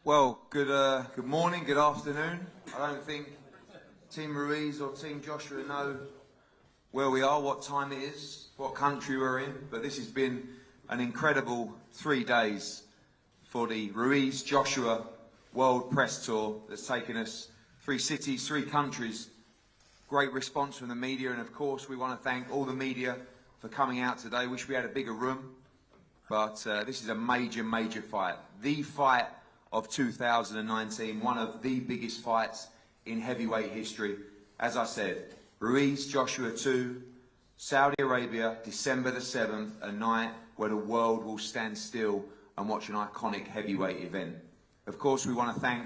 Well, good morning, good afternoon. I don't think Team Ruiz or Team Joshua know where we are, what time it is, what country we're in, but this has been an incredible 3 days for the Ruiz Joshua World Press Tour that's taken us 3 cities, 3 countries. Great response from the media, and of course we want to thank all the media for coming out today. Wish we had a bigger room, but this is a major fight. The fight of 2019, one of the biggest fights in heavyweight history. As I said, Ruiz Joshua 2, Saudi Arabia, December the 7th, a night where the world will stand still and watch an iconic heavyweight event. Of course, we want to thank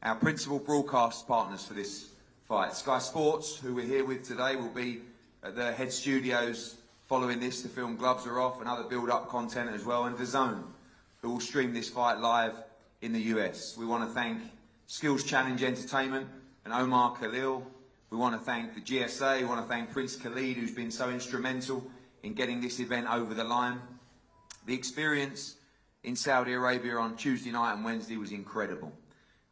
our principal broadcast partners for this fight. Sky Sports, who we're here with today, will be at the head studios following this to film Gloves Are Off and other build-up content as well, and DAZN, who will stream this fight live in the US. We want to thank Skills Challenge Entertainment and Omar Khalil. We want to thank the GSA. We want to thank Prince Khalid, who's been so instrumental in getting this event over the line. The experience in Saudi Arabia on Tuesday night and Wednesday was incredible.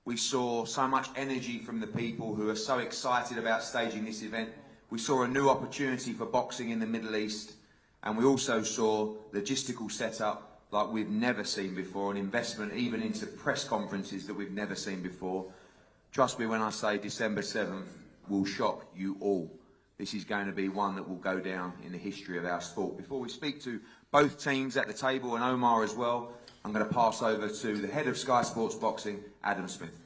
We saw so much energy from the people who are so excited about staging this event. We saw a new opportunity for boxing in the Middle East, and we also saw logistical setup like we've never seen before, an investment even into press conferences that we've never seen before. Trust me when I say December 7th will shock you all. This is going to be one that will go down in the history of our sport. Before we speak to both teams at the table, and Omar as well, I'm going to pass over to the head of Sky Sports Boxing, Adam Smith.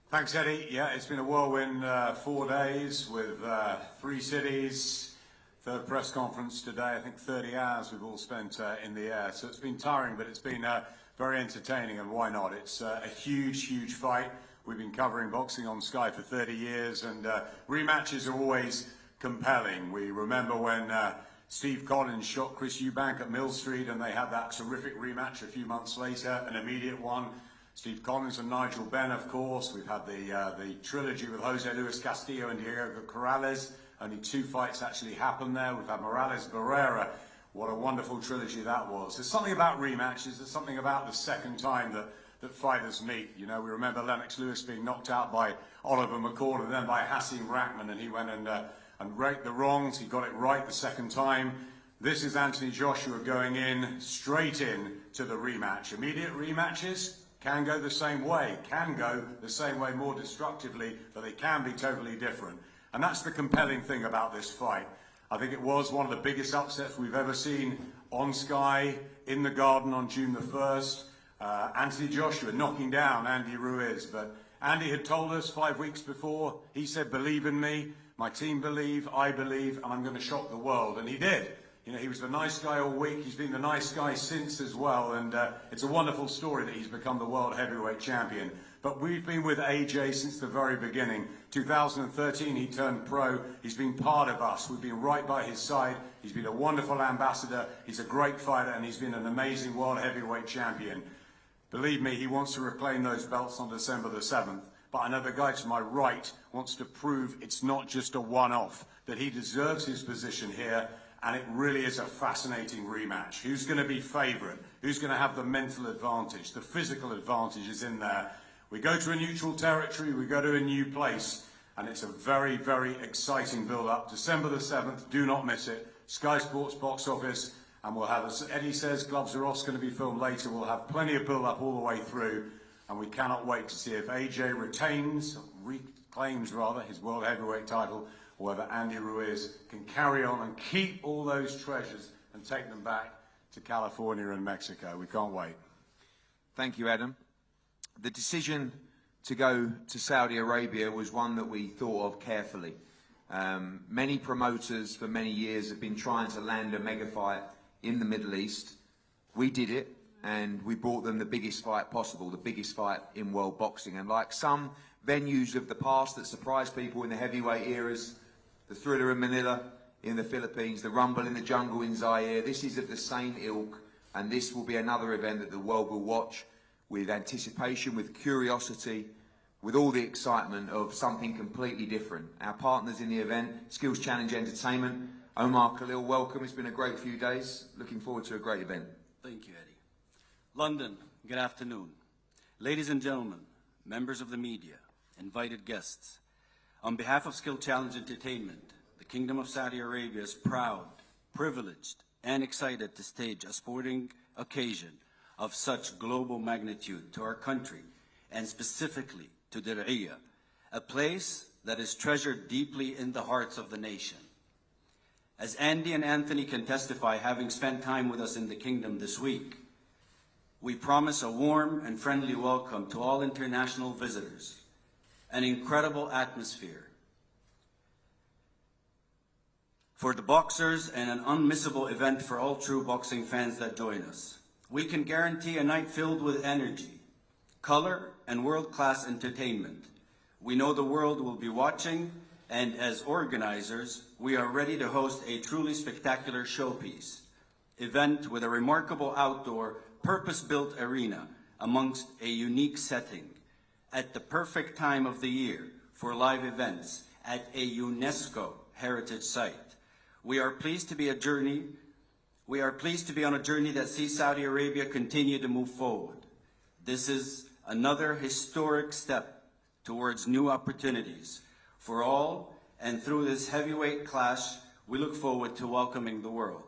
Thanks, Eddie. Yeah, it's been a whirlwind 4 days with 3 cities. Third press conference today. I think 30 hours we've all spent in the air. So it's been tiring, but it's been very entertaining, and why not? It's a huge fight. We've been covering boxing on Sky for 30 years, and rematches are always compelling. We remember when Steve Collins shot Chris Eubank at Mill Street, and they had that terrific rematch a few months later, an immediate one. Steve Collins and Nigel Benn, of course. We've had the trilogy with Jose Luis Castillo and Diego Corrales. Only 2 fights actually happened there. We've had Morales Barrera. What a wonderful trilogy that was. There's something about rematches. There's something about the second time that fighters meet. You know, we remember Lennox Lewis being knocked out by Oliver McCord and then by Hasim Rahman, and he went and raked the wrongs. He got it right the second time. This is Anthony Joshua going in straight in to the rematch. Immediate rematches can go the same way, more destructively, but they can be totally different. And that's the compelling thing about this fight. I think it was one of the biggest upsets we've ever seen on Sky, in the Garden on June the 1st. Anthony Joshua knocking down Andy Ruiz. But Andy had told us 5 weeks before, he said, believe in me, my team believe, I believe, and I'm going to shock the world. And he did. You know, he was the nice guy all week. He's been the nice guy since as well. And it's a wonderful story that he's become the world heavyweight champion. But we've been with AJ since the very beginning. 2013, he turned pro. He's been part of us. We've been right by his side. He's been a wonderful ambassador. He's a great fighter, and he's been an amazing world heavyweight champion. Believe me, he wants to reclaim those belts on December the 7th. But I know the guy to my right wants to prove it's not just a one-off, that he deserves his position here, and it really is a fascinating rematch. Who's going to be favourite? Who's going to have the mental advantage? The physical advantage is in there. We go to a neutral territory, we go to a new place, and it's a very exciting build-up. December the 7th, do not miss it. Sky Sports box office, and we'll have, as Eddie says, Gloves Are Off going to be filmed later. We'll have plenty of build-up all the way through, and we cannot wait to see if AJ reclaims his world heavyweight title, or whether Andy Ruiz can carry on and keep all those treasures and take them back to California and Mexico. We can't wait. Thank you, Adam. The decision to go to Saudi Arabia was one that we thought of carefully. Many promoters for many years have been trying to land a mega fight in the Middle East. We did it, and we brought them the biggest fight possible, the biggest fight in world boxing. And like some venues of the past that surprised people in the heavyweight eras, the Thriller in Manila in the Philippines, the Rumble in the Jungle in Zaire, this is of the same ilk, and this will be another event that the world will watch with anticipation, with curiosity, with all the excitement of something completely different. Our partners in the event, Skills Challenge Entertainment, Omar Khalil, welcome. It's been a great few days. Looking forward to a great event. Thank you, Eddie. London, good afternoon. Ladies and gentlemen, members of the media, invited guests, on behalf of Skill Challenge Entertainment, the Kingdom of Saudi Arabia is proud, privileged, and excited to stage a sporting occasion of such global magnitude to our country, and specifically to Diriyah, a place that is treasured deeply in the hearts of the nation. As Andy and Anthony can testify, having spent time with us in the Kingdom this week, we promise a warm and friendly welcome to all international visitors, an incredible atmosphere for the boxers, and an unmissable event for all true boxing fans that join us. We can guarantee a night filled with energy, color, and world-class entertainment. We know the world will be watching, and as organizers, we are ready to host a truly spectacular showpiece event with a remarkable outdoor, purpose-built arena amongst a unique setting at the perfect time of the year for live events at a UNESCO heritage site. We are pleased to be on a journey that sees Saudi Arabia continue to move forward. This is another historic step towards new opportunities for all, and through this heavyweight clash, we look forward to welcoming the world.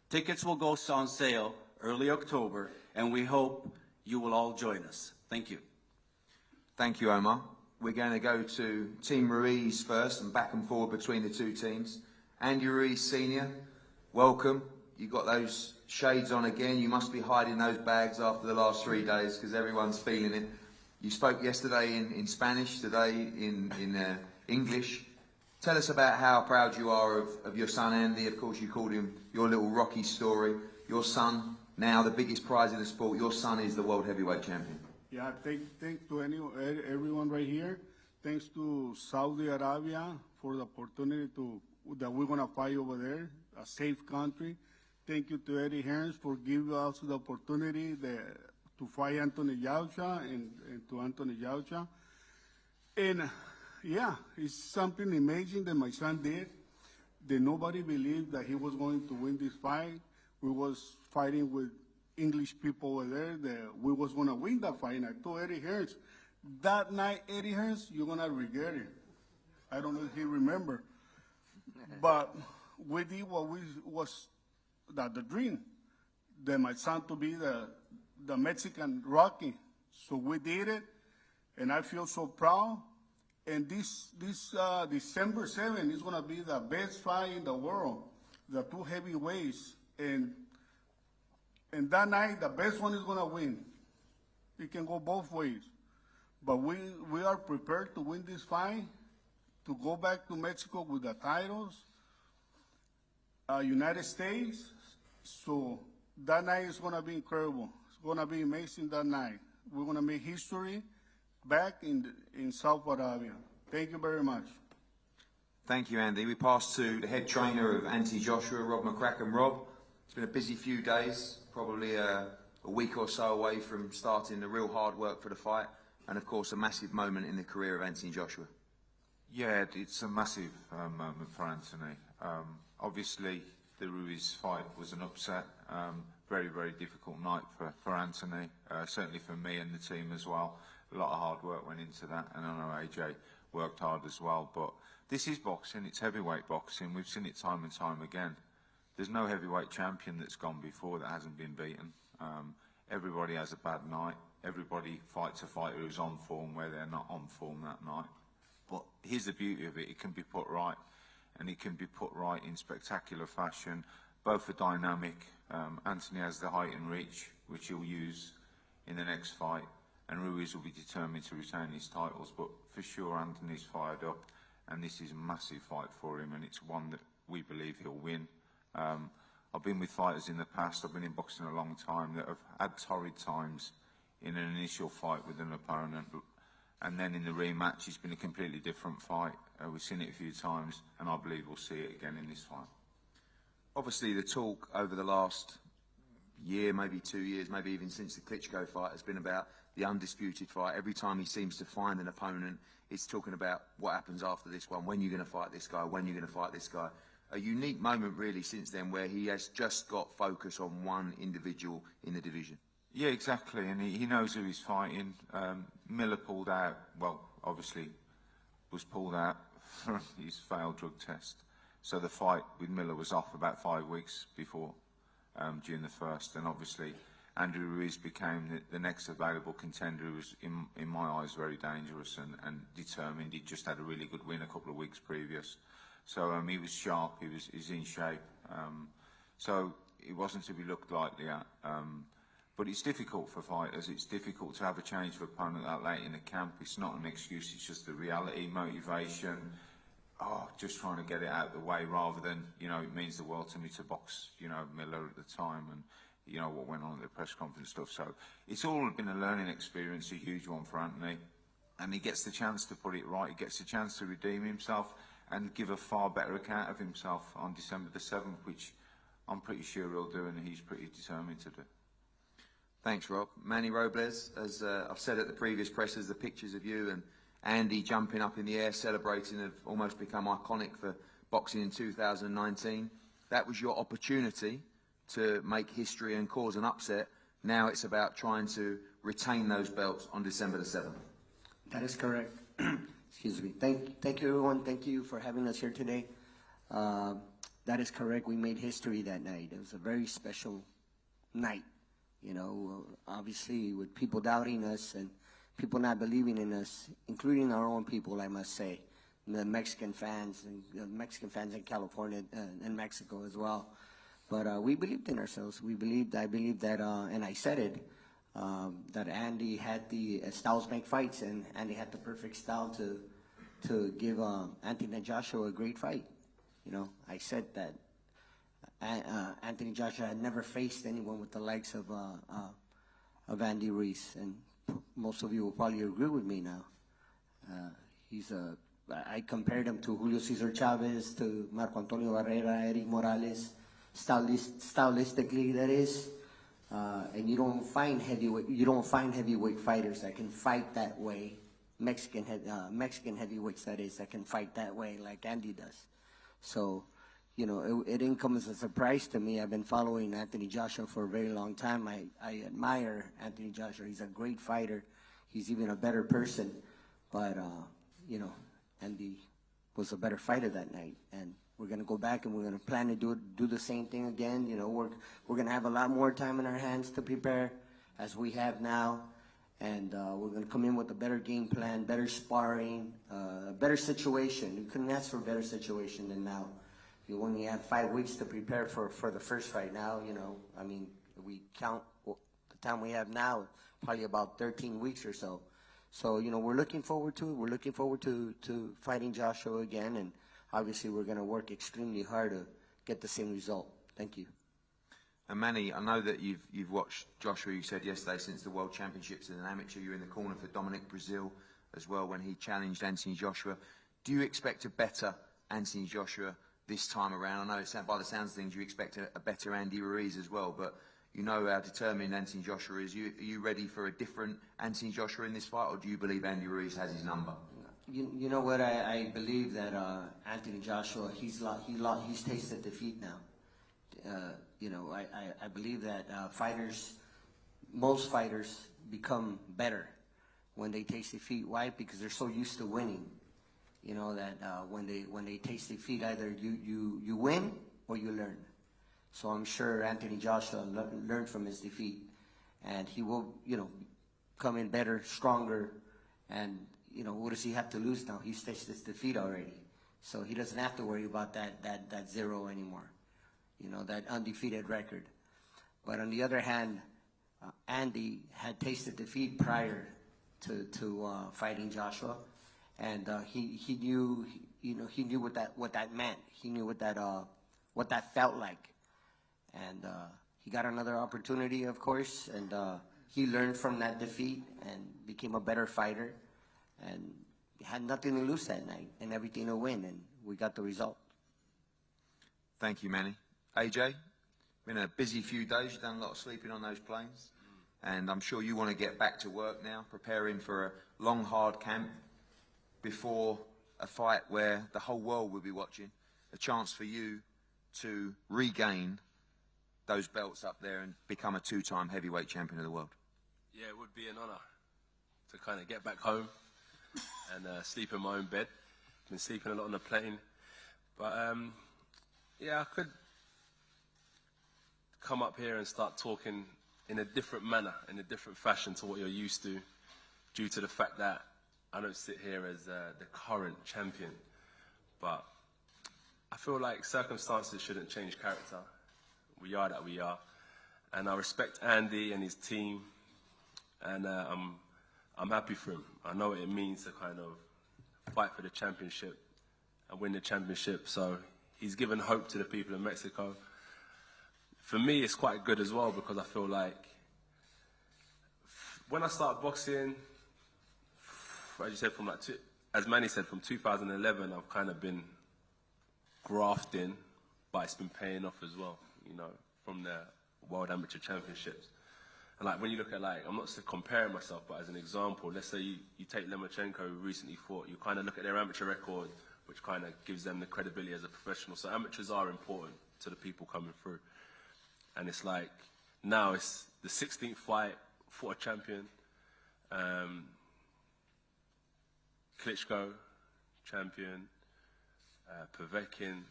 Tickets will go on sale early October, and we hope you will all join us. Thank you. Thank you, Omar. We're going to go to Team Ruiz first and back and forward between the two teams. Andy Ruiz Sr, welcome. You got those shades on again. You must be hiding those bags after the last 3 days because everyone's feeling it. You spoke yesterday in Spanish, today in English. Tell us about how proud you are of your son Andy. Of course, you called him your little Rocky story. Your son, now the biggest prize in the sport, your son is the world heavyweight champion. Yeah, thanks to everyone right here. Thanks to Saudi Arabia for the opportunity that we're going to fight over there, a safe country. Thank you to Eddie Hearns for giving us the opportunity to fight Anthony Joshua and to Anthony Joshua. And yeah, it's something amazing that my son did, that nobody believed that he was going to win this fight. We was fighting with English people over there that we was going to win that fight. And I told Eddie Hearns, that night, Eddie Hearns, you're going to regret it. I don't know if he remember. But we did what was the dream, that my son to be the Mexican Rocky. So we did it, and I feel so proud. And this December 7th is going to be the best fight in the world, the two heavyweights. And that night, the best one is going to win. It can go both ways. But we are prepared to win this fight, to go back to Mexico with the titles, United States. So that night is going to be incredible. It's going to be amazing that night. We're going to make history back in Saudi Arabia. Thank you very much. Thank you, Andy. We pass to the head trainer of Anthony Joshua, Rob McCracken. Rob, it's been a busy few days, probably a week or so away from starting the real hard work for the fight, and of course a massive moment in the career of Anthony Joshua. Yeah, it's a massive moment for Anthony. Obviously, the Ruiz fight was an upset. Very, very difficult night for Anthony, certainly for me and the team as well. A lot of hard work went into that, and I know AJ worked hard as well. But this is boxing, it's heavyweight boxing. We've seen it time and time again. There's no heavyweight champion that's gone before that hasn't been beaten. Everybody has a bad night. Everybody fights a fighter who's on form where they're not on form that night. But here's the beauty of it, it can be put right, and it can be put right in spectacular fashion. Both are dynamic. Anthony has the height and reach, which he'll use in the next fight, and Ruiz will be determined to retain his titles. But for sure, Anthony's fired up, and this is a massive fight for him, and it's one that we believe he'll win. I've been with fighters in the past, I've been in boxing a long time, that have had torrid times in an initial fight with an opponent, and then in the rematch it's been a completely different fight. We've seen it a few times, and I believe we'll see it again in this fight. Obviously the talk over the last year, maybe 2 years, maybe even since the Klitschko fight, has been about the undisputed fight. Every time he seems to find an opponent, it's talking about what happens after this one, when you're going to fight this guy, when you're going to fight this guy. A unique moment really since then where he has just got focus on one individual in the division. Yeah, exactly, and he knows who he's fighting. Miller pulled out, well, obviously was pulled out from his failed drug test. So the fight with Miller was off about 5 weeks before, during the first, and obviously Andy Ruiz became the next available contender, who was, in my eyes, very dangerous and determined. He just had a really good win a couple of weeks previous. So he was sharp, he's in shape. So it wasn't to be looked lightly at. But it's difficult for fighters. It's difficult to have a change of opponent that late in the camp. It's not an excuse, it's just the reality, motivation. Just trying to get it out of the way rather than, it means the world to me to box, Miller at the time and, what went on at the press conference stuff. So it's all been a learning experience, a huge one for Anthony. And he gets the chance to put it right. He gets the chance to redeem himself and give a far better account of himself on December the 7th, which I'm pretty sure he'll do and he's pretty determined to do. Thanks, Rob. Manny Robles, as I've said at the previous presses, the pictures of you and Andy jumping up in the air, celebrating, have almost become iconic for boxing in 2019. That was your opportunity to make history and cause an upset. Now it's about trying to retain those belts on December the 7th. That is correct. Excuse me. Thank you, everyone. Thank you for having us here today. That is correct. We made history that night. It was a very special night. Obviously with people doubting us and people not believing in us, including our own people, I must say, the Mexican fans and Mexican fans in California and Mexico as well. But we believed in ourselves. I believed that, and I said it, that Andy had the styles make fights, and Andy had the perfect style to give Anthony Joshua a great fight. I said that Anthony Joshua had never faced anyone with the likes of Andy Ruiz, and most of you will probably agree with me now. I compared him to Julio Cesar Chavez, to Marco Antonio Barrera, Eric Morales, stylistically, that is. And you don't find heavyweight fighters that can fight that way. Mexican heavyweights, that is, that can fight that way like Andy does. So, it didn't come as a surprise to me. I've been following Anthony Joshua for a very long time. I admire Anthony Joshua. He's a great fighter. He's even a better person. But, Andy was a better fighter that night. And we're going to go back and we're going to plan to do the same thing again. We're going to have a lot more time in our hands to prepare as we have now. And we're going to come in with a better game plan, better sparring, a better situation. You couldn't ask for a better situation than now. You only had 5 weeks to prepare for the first fight. Now, we count the time we have now, probably about 13 weeks or so. So, we're looking forward to it. We're looking forward to fighting Joshua again. And obviously, we're going to work extremely hard to get the same result. Thank you. And Manny, I know that you've watched Joshua, you said yesterday, since the World Championships as an amateur. You're in the corner for Dominic Brazil as well when he challenged Anthony Joshua. Do you expect a better Anthony Joshua this time around? I know by the sounds of things you expect a better Andy Ruiz as well, but you know how determined Anthony Joshua is. Are you ready for a different Anthony Joshua in this fight, or do you believe Andy Ruiz has his number? You know what? I believe that Anthony Joshua, he's tasted defeat now. I believe that most fighters become better when they taste defeat. Why? Because they're so used to winning. When they taste defeat, either you win or you learn. So I'm sure Anthony Joshua learned from his defeat, and he will, come in better, stronger, and what does he have to lose now? He's tasted his defeat already, so he doesn't have to worry about that zero anymore, that undefeated record. But on the other hand, Andy had tasted defeat prior to fighting Joshua, and he knew what that meant. He knew what that felt like, and he got another opportunity, of course, and he learned from that defeat and became a better fighter, and had nothing to lose that night and everything to win, and we got the result. Thank you, Manny. AJ, been a busy few days. You've done a lot of sleeping on those planes, and I'm sure you want to get back to work now, preparing for a long, hard camp before a fight where the whole world will be watching, a chance for you to regain those belts up there and become a two-time heavyweight champion of the world? Yeah, it would be an honour to kind of get back home and sleep in my own bed. Been sleeping a lot on the plane. But yeah, I could come up here and start talking in a different manner, in a different fashion to what you're used to, due to the fact that I don't sit here as the current champion. But I feel like circumstances shouldn't change character. We are that we are. And I respect Andy and his team, and I'm happy for him. I know what it means to kind of fight for the championship and win the championship. So he's given hope to the people of Mexico. For me, it's quite good as well, because I feel like when I started boxing, as you said, from like as Manny said, from 2011, I've kind of been grafting, but it's been paying off as well, you know, from the World Amateur Championships. And like when you look at, like, I'm not comparing myself, but as an example, let's say you take Lomachenko, who recently fought, you kind of look at their amateur record, which kind of gives them the credibility as a professional. So amateurs are important to the people coming through. And it's like, now it's the 16th fight, fought a champion. Klitschko, champion. Povetkin,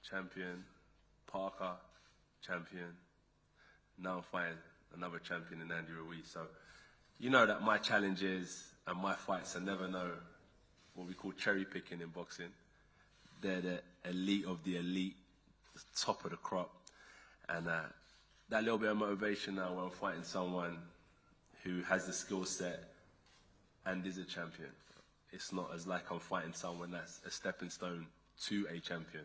champion. Parker, champion. Now I'm fighting another champion in Andy Ruiz. So you know that my challenges and my fights are never what we call cherry picking in boxing. They're the elite of the elite, the top of the crop. And that little bit of motivation now when I'm fighting someone who has the skill set and is a champion. It's not as like I'm fighting someone that's a stepping stone to a champion.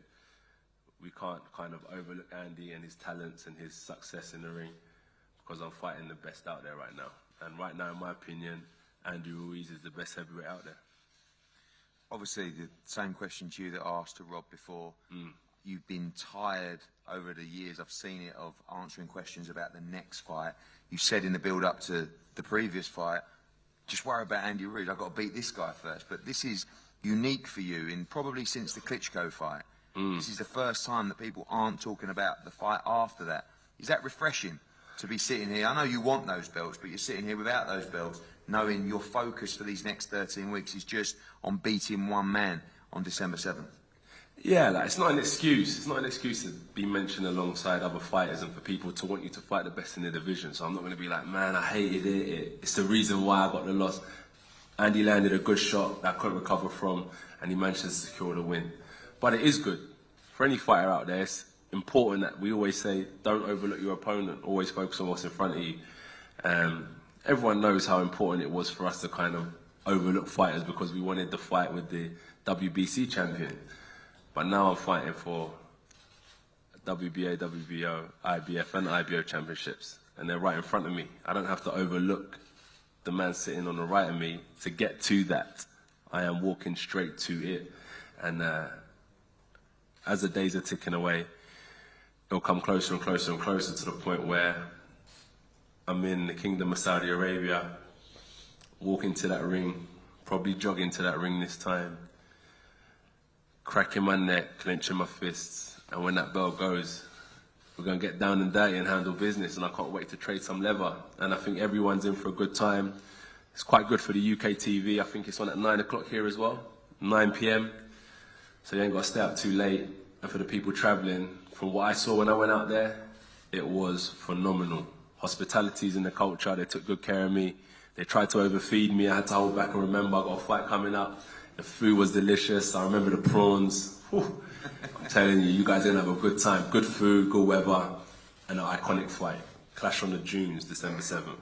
We can't kind of overlook Andy and his talents and his success in the ring, because I'm fighting the best out there right now. And right now, in my opinion, Andy Ruiz is the best heavyweight out there. Obviously, the same question to you that I asked to Rob before. You've been tired over the years, I've seen it, of answering questions about the next fight. You said in the build-up to the previous fight, just worry about Andy Ruiz, I've got to beat this guy first. But this is unique for you, in probably since the Klitschko fight. This is the first time that people aren't talking about the fight after that. Is that refreshing to be sitting here? I know you want those belts, but you're sitting here without those belts, knowing your focus for these next 13 weeks is just on beating one man on December 7th. Yeah, like, it's not an excuse. It's not an excuse to be mentioned alongside other fighters and for people to want you to fight the best in the division. So I'm not going to be like, man, I hated it. It's the reason why I got the loss. Andy landed a good shot that I couldn't recover from, and he managed to secure the win. But it is good. For any fighter out there, it's important that we always say, don't overlook your opponent. Always focus on what's in front of you. Everyone knows how important it was for us to kind of overlook fighters, because we wanted the fight with the WBC champion. But now I'm fighting for WBA, WBO, IBF and IBO championships, and they're right in front of me. I don't have to overlook the man sitting on the right of me to get to that. I am walking straight to it. And as the days are ticking away, it'll come closer and closer and closer to the point where I'm in the Kingdom of Saudi Arabia, walking to that ring, probably jogging to that ring this time, cracking my neck, clenching my fists, and when that bell goes, we're going to get down and dirty and handle business, and I can't wait to trade some leather. And I think everyone's in for a good time. It's quite good for the UK TV. I think it's on at 9 o'clock here as well, 9 p.m. So you ain't got to stay up too late. And for the people travelling, from what I saw when I went out there, it was phenomenal. Hospitality's in the culture. They took good care of me. They tried to overfeed me. I had to hold back and remember I got a fight coming up. The food was delicious. I remember the prawns. Whew. I'm telling you, you guys are going to have a good time. Good food, good weather, and an iconic fight. Clash on the Dunes, December 7th.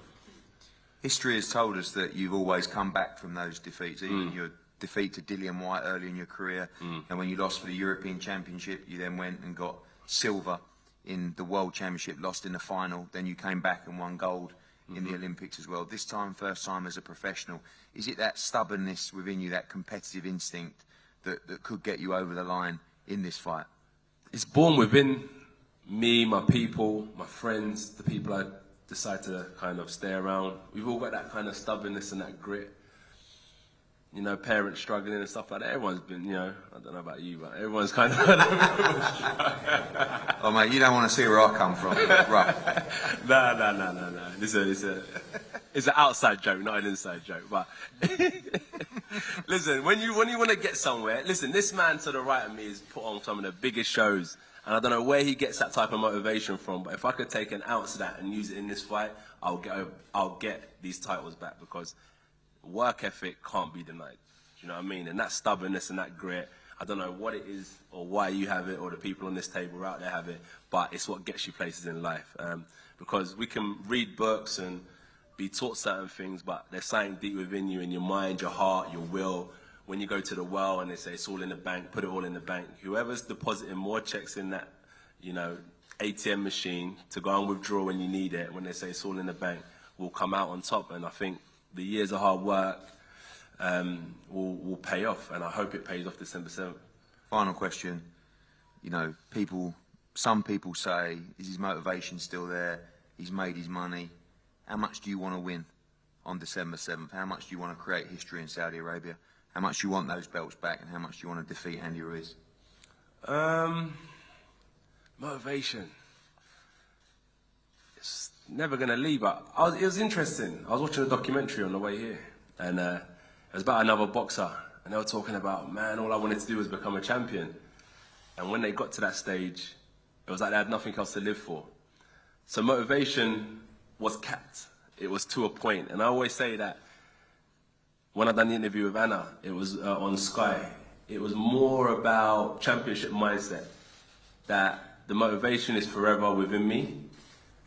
History has told us that you've always come back from those defeats, even your defeat to Dillian White early in your career, and when you lost for the European Championship, you then went and got silver in the World Championship, lost in the final, then you came back and won gold in the Olympics as well. This time, first time as a professional. Is it that stubbornness within you, that competitive instinct that could get you over the line in this fight? It's born within me, my people, my friends, the people I decide to kind of stay around. We've all got that kind of stubbornness and that grit. You know, parents struggling and stuff like that. Everyone's been, you know, I don't know about you, but everyone's kind of... Oh, mate, you don't want to see where I come from. Rough. No. It's an outside joke, not an inside joke. But listen, when you want to get somewhere, listen. This man to the right of me has put on some of the biggest shows, and I don't know where he gets that type of motivation from. But if I could take an ounce of that and use it in this fight, I'll get these titles back, because work ethic can't be denied. Do you know what I mean? And that stubbornness and that grit, I don't know what it is or why you have it or the people on this table out there have it, but it's what gets you places in life. Because we can read books and be taught certain things, but there's something deep within you, in your mind, your heart, your will. When you go to the well and they say it's all in the bank, put it all in the bank. Whoever's depositing more checks in that, ATM machine to go and withdraw when you need it, when they say it's all in the bank, will come out on top. And I think the years of hard work will pay off, and I hope it pays off December 7th. Final question. Some people say, is his motivation still there? He's made his money. How much do you want to win on December 7th? How much do you want to create history in Saudi Arabia? How much do you want those belts back, and how much do you want to defeat Andy Ruiz? Motivation. It's never going to leave. It was interesting. I was watching a documentary on the way here, and it was about another boxer, and they were talking about, man, all I wanted to do was become a champion. And when they got to that stage, it was like they had nothing else to live for. So motivation was capped. It was to a point. And I always say that when I done the interview with Anna, it was on Sky, it was more about championship mindset, that the motivation is forever within me.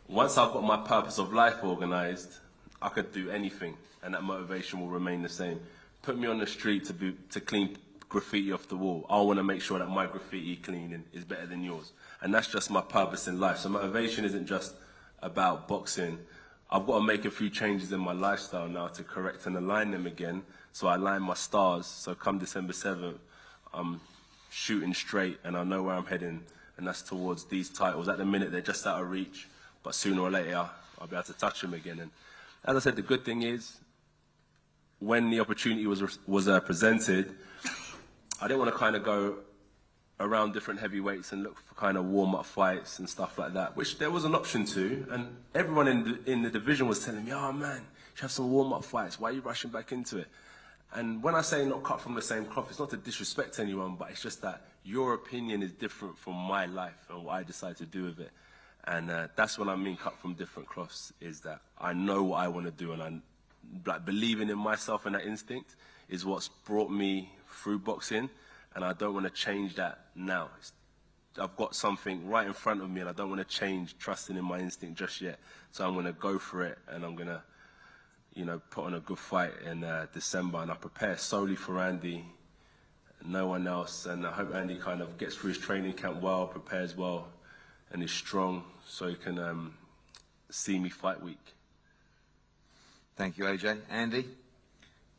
Once I've got my purpose of life organized, I could do anything, and that motivation will remain the same. Put me on the street to clean graffiti off the wall. I want to make sure that my graffiti cleaning is better than yours. And that's just my purpose in life. So motivation isn't just about boxing. I've got to make a few changes in my lifestyle now to correct and align them again. So I align my stars. So come December 7th, I'm shooting straight and I know where I'm heading. And that's towards these titles. At the minute, they're just out of reach. But sooner or later, I'll be able to touch them again. And as I said, the good thing is, when the opportunity was presented, I didn't want to kind of go around different heavyweights and look for kind of warm-up fights and stuff like that, which there was an option to, and everyone in the division was telling me, oh man, you should have some warm-up fights, why are you rushing back into it? And when I say not cut from the same cloth, it's not to disrespect anyone, but it's just that your opinion is different from my life and what I decide to do with it. And that's what I mean cut from different cloths, is that I know what I want to do, and I'm like believing in myself and that instinct is what's brought me through boxing, and I don't want to change that now. I've got something right in front of me, and I don't want to change trusting in my instinct just yet. So I'm going to go for it, and I'm going to, put on a good fight in December, and I prepare solely for Andy, no one else. And I hope Andy kind of gets through his training camp well, prepares well, and is strong, so he can see me fight week. Thank you, AJ. Andy,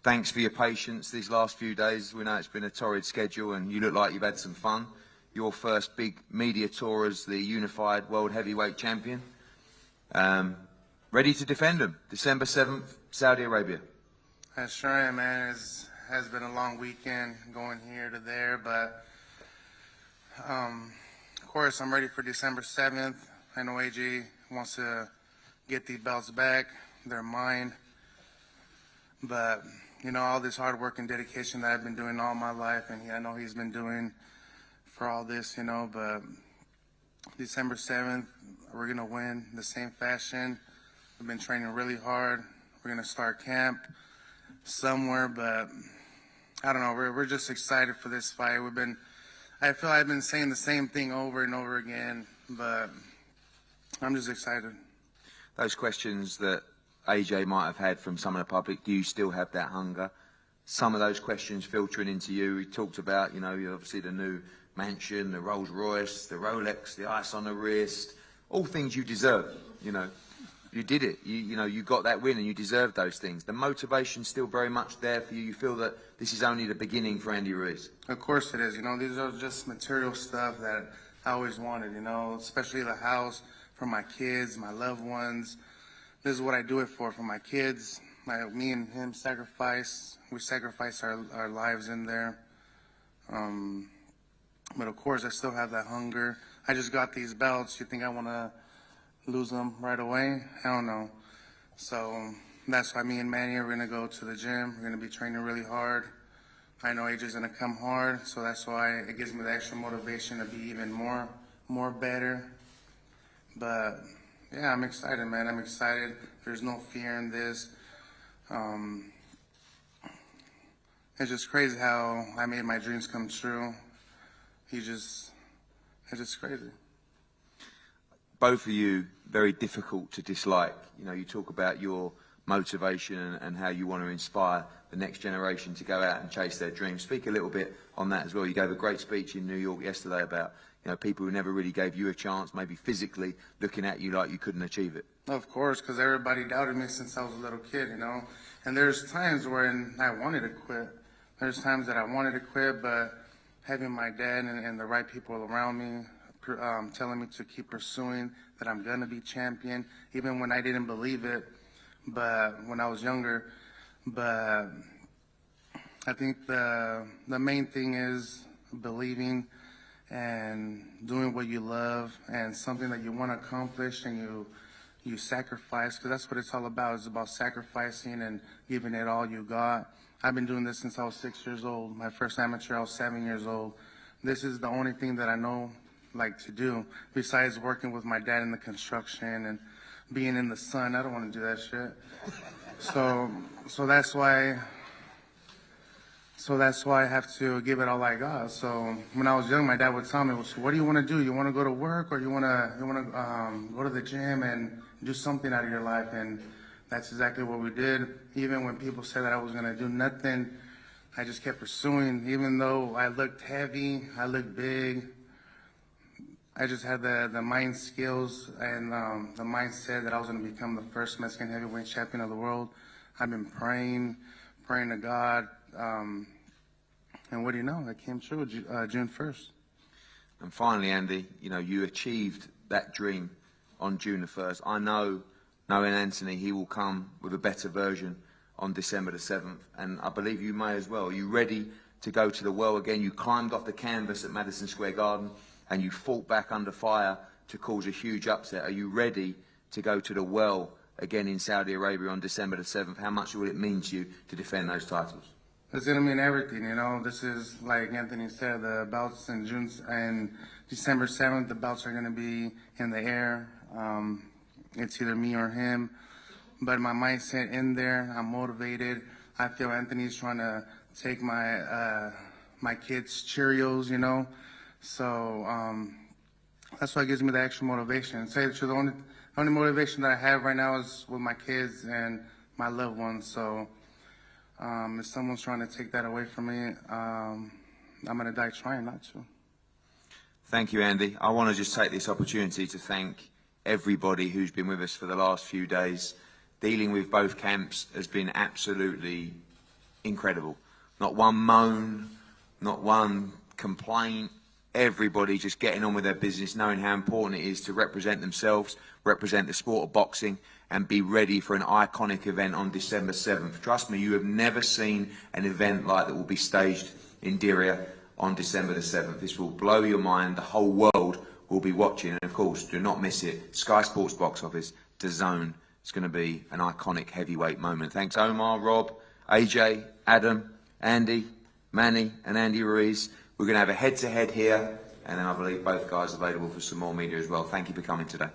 thanks for your patience these last few days. We know it's been a torrid schedule, and you look like you've had some fun. Your first big media tour as the unified world heavyweight champion. Ready to defend them, December 7th, Saudi Arabia. I sure am, man. It has been a long weekend going here to there, but of course I'm ready for December 7th. I know AJ wants to get these belts back. They're mine. But, all this hard work and dedication that I've been doing all my life, and I know he's been doing for all this, but December 7th, we're going to win the same fashion. We've been training really hard. We're going to start camp somewhere, but I don't know. We're just excited for this fight. I feel I've been saying the same thing over and over again, but I'm just excited. Those questions that AJ might have had from some of the public, do you still have that hunger? Some of those questions filtering into you. He talked about, obviously the new mansion, the Rolls Royce, the Rolex, the ice on the wrist, all things you deserve. You did it. You got that win and you deserve those things. The motivation's still very much there for you. You feel that this is only the beginning for Andy Ruiz. Of course it is. These are just material stuff that I always wanted, especially the house for my kids, my loved ones. This is what I do it for my kids. Me and him we sacrifice our lives in there. But of course, I still have that hunger. I just got these belts. You think I want to lose them right away? Hell no. So that's why me and Manny are going to go to the gym. We're going to be training really hard. I know AJ's going to come hard, so that's why it gives me the extra motivation to be even more better. But yeah, I'm excited, man. I'm excited. There's no fear in this. It's just crazy how I made my dreams come true. It's just crazy. Both of you, very difficult to dislike. You know, you talk about your motivation and how you want to inspire the next generation to go out and chase their dreams. Speak a little bit on that as well. You gave a great speech in New York yesterday about, you know, people who never really gave you a chance, maybe physically looking at you like you couldn't achieve it. Of course, because everybody doubted me since I was a little kid, you know. And there's times when I wanted to quit. There's times that I wanted to quit, but having my dad and the right people around me telling me to keep pursuing, that I'm going to be champion, even when I didn't believe it, but when I was younger. But I think the main thing is believing and doing what you love and something that you want to accomplish, and you sacrifice, because that's what it's all about. It's about sacrificing and giving it all you got. I've been doing this since I was 6 years old. My first amateur, I was 7 years old. This is the only thing that I know like to do, besides working with my dad in the construction and being in the sun. I don't want to do that shit. So that's why I have to give it all I got. So when I was young, my dad would tell me, "So what do you want to do? You want to go to work, or you want to go to the gym and do something out of your life?" And that's exactly what we did. Even when people said that I was going to do nothing, I just kept pursuing. Even though I looked heavy, I looked big, I just had the mind skills and the mindset that I was going to become the first Mexican heavyweight champion of the world. I've been praying to God. And what do you know? That came true June 1st. And finally, Andy, you know, you achieved that dream on June the 1st. I know, knowing Anthony, he will come with a better version on December the 7th. And I believe you may as well. Are you ready to go to the well again? You climbed off the canvas at Madison Square Garden and you fought back under fire to cause a huge upset. Are you ready to go to the well again in Saudi Arabia on December the 7th? How much will it mean to you to defend those titles? It's going to mean everything, you know. This is, like Anthony said, the belts in December 7th, the belts are going to be in the air. It's either me or him. But my mindset in there, I'm motivated. I feel Anthony's trying to take my kids' Cheerios, you know. So that's what gives me the extra motivation. Say the truth, the only motivation that I have right now is with my kids and my loved ones. So if someone's trying to take that away from me, I'm going to die trying not to. Thank you, Andy. I want to just take this opportunity to thank everybody who's been with us for the last few days. Dealing with both camps has been absolutely incredible. Not one moan, not one complaint. Everybody just getting on with their business, knowing how important it is to represent themselves, represent the sport of boxing, and be ready for an iconic event on December 7th. Trust me, you have never seen an event like that will be staged in Diriyah on December the 7th. This will blow your mind. The whole world will be watching. And of course, do not miss it. Sky Sports box office, DAZN. It's going to be an iconic heavyweight moment. Thanks, Omar, Rob, AJ, Adam, Andy, Manny, and Andy Ruiz. We're going to have a head-to-head here, and then I believe both guys are available for some more media as well. Thank you for coming today.